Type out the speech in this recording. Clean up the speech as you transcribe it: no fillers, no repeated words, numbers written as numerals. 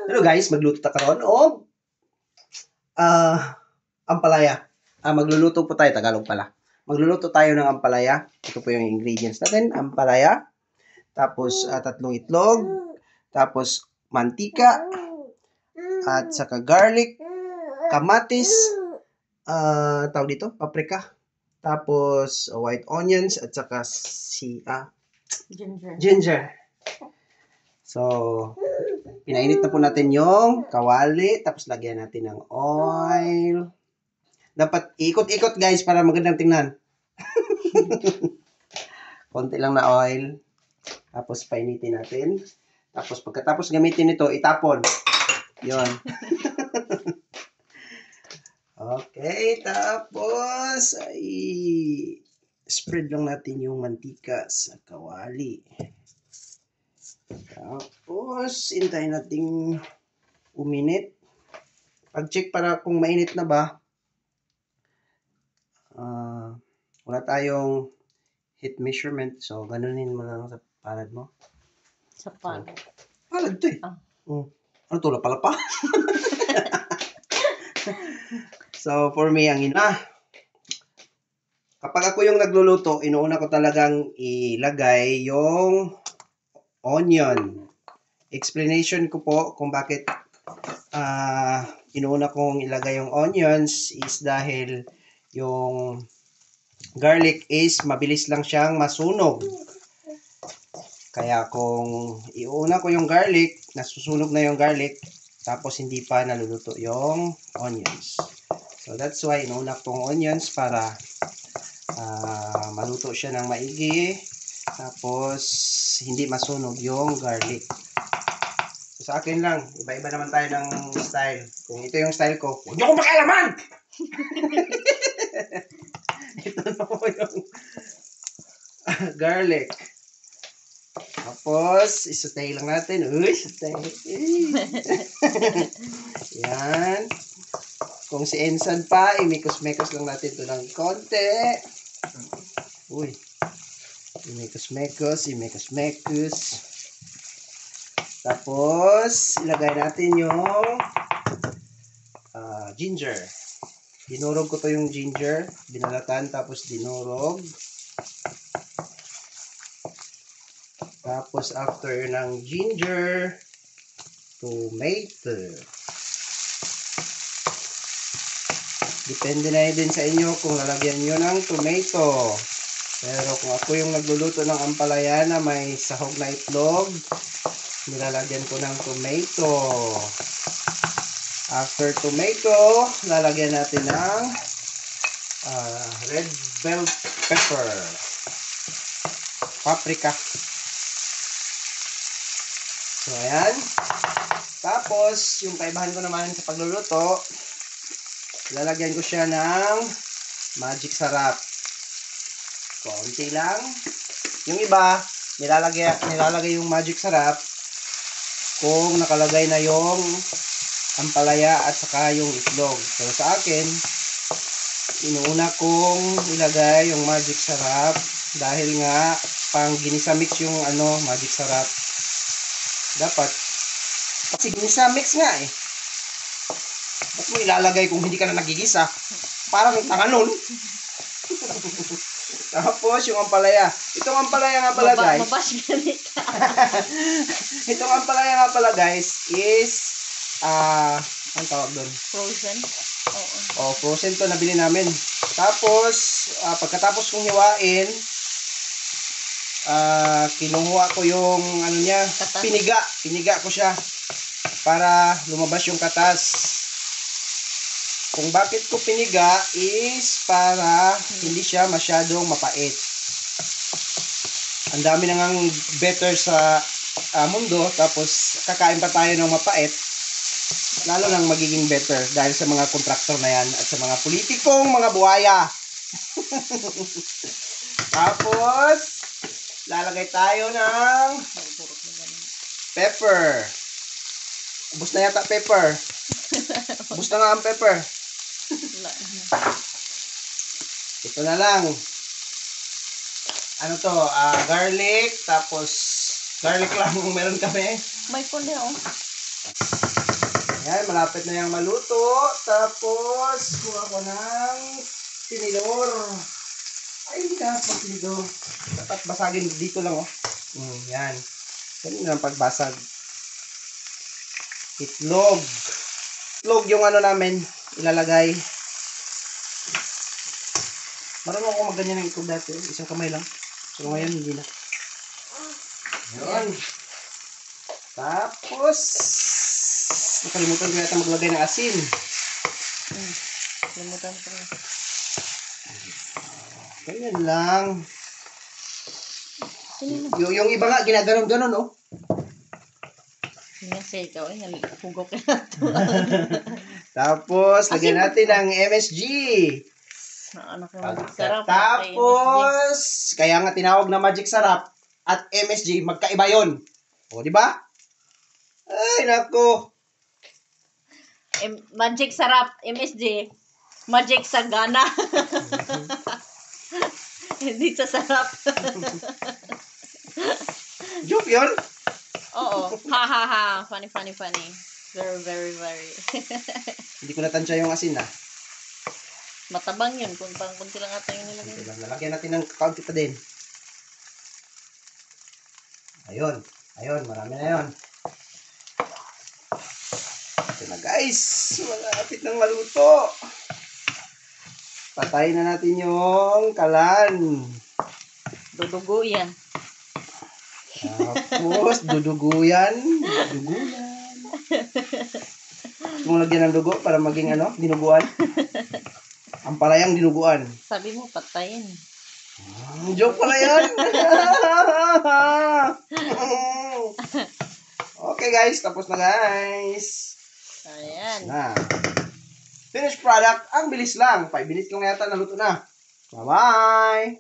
Hello guys, magluto ta karon og ampalaya. Magluluto po tayo, Tagalog pala. Magluluto tayo ng ampalaya. Ito po yung ingredients natin, ampalaya, tapos tatlong itlog, tapos mantika, at saka garlic, kamatis, tawag dito, paprika, tapos white onions, at saka ginger. So, pinainit na po natin yung kawali, tapos lagyan natin ng oil. Dapat ikot-ikot guys para magandang tingnan. Konti lang na oil. Tapos painitin natin. Tapos pagkatapos gamitin ito, itapon. Yon. Okay, tapos ay spread lang natin yung mantika sa kawali. Tapos, hintayin natin uminit. Pag-check para kung mainit na ba. Wala tayong heat measurement. So, ganunin mo lang sa palad mo. Sa palad? Palad to eh. Ano to? Lapalapa? So, for me, ang kapag ako yung nagluluto, inuuna ko talagang ilagay yung onion. Explanation ko po kung bakit inuuna kong ilagay yung onions is dahil yung garlic is mabilis lang siyang masunog. Kaya kung iuna ko yung garlic, nasusunog na yung garlic, tapos hindi pa naluluto yung onions. So that's why inuuna kong onions para maluto siya ng maigi, tapos hindi masunog yung garlic. So, sa akin lang, iba-iba naman tayo ng style. Kung ito yung style ko, huwag niyo akong makialaman! Ito na po yung garlic. Tapos, isutay lang natin. Uy, isutay. Yan. Kung si Ensan pa, imikos-mekos lang natin ito ng konti. Uy. Imikos-mekos. Tapos, ilagay natin yung ginger. Dinurog ko to yung ginger. Binalatan, tapos dinurog. Tapos, after ng ginger, tomato. Depende na din sa inyo kung lalagyan nyo ng tomato. Pero kung ako yung nagluluto ng ampalaya na may sahog na itlog, nilalagyan ko ng tomato. After tomato, lalagyan natin ng red bell pepper. Paprika. So, ayan. Tapos, yung kaibahan ko naman sa pagluluto, lalagyan ko siya ng magic sarap. Konti lang. Yung iba, nilalagay yung magic sarap kung nakalagay na yung ampalaya at saka yung itlog. Pero sa akin, inuuna kong ilagay yung magic sarap dahil nga pang ginisa mix yung magic sarap. Dapat kasi ginisa mix nga eh. Ba't mo ilalagay kung hindi ka na nagigisa? Parang yung tanga nun. Tapos yung ampalaya. Itong ampalaya nga pala guys. Itong ampalaya nga pala guys is ang tawag doon? Frozen? Oo. Frozen to, nabili namin. Tapos pagkatapos kong hiwain, kinuha ko yung niya, piniga ko siya para lumabas yung katas. Kung bakit ko piniga is para hindi siya masyadong mapait. Ang dami nang better sa mundo, tapos kakain pa tayo ng mapait, lalo nang magiging better dahil sa mga kontraktor na yan at sa mga politikong mga buhaya. Tapos, lalagay tayo ng pepper. Ubus na yata pepper. Ubus na nga ang pepper. Ito na lang. Ano to? Garlic. Tapos, garlic lang meron kami. May kundi Ayan, malapit na yung maluto. Tapos, kuha ko ng tinidor. Ay, hindi ka pagtinidor. Dapat basagin dito lang, oh. Yan. Ganun lang pagbasag. Itlog. Itlog yung ano namin, ilalagay. Marunong ako magganyan ng itlog dati. Isang kamay lang. Pero ngayon, hindi na. Ayan. Tapos, nakalimutan ko yata maglagay ng asin. Limutan ko. Ganyan lang. Yung iba nga, ginaganon-ganon, oh. Nga siya ikaw, ay, hugok na ito. Tapos, lagyan natin ng MSG. Anak ng magic sarap. Tapos, kaya nga tinawag na magic sarap at MSG, magkaiba yon. O, di ba? Ay, nako. Magic sarap, MSG. Magic sa gana. Hindi sa sarap. Joke yun. Oo. Ha ha ha. Funny, funny, funny. Very, very, very. Hindi ko natansya yung asin, ha. Matabang yun. Kung pang kunti lang ata yung nilagay. Ito lang, lalagyan natin ng kaunti pa din. Ayun. Ayun, marami na yun. Ito na, guys. Malapit ng maluto. Patayin na natin yung kalan. Dudugo yan. Tapos, duduguyan. Duguyan. Gusto mong lagyan ng dugo para maging ano, dinuguan? Ang palayang dinuguan. Sabi mo, patayin. Joke pala yan. Okay guys, tapos na guys. Ayan. Na. Finished product, ang bilis lang. 5 minutes lang yata naluto na. Bye-bye!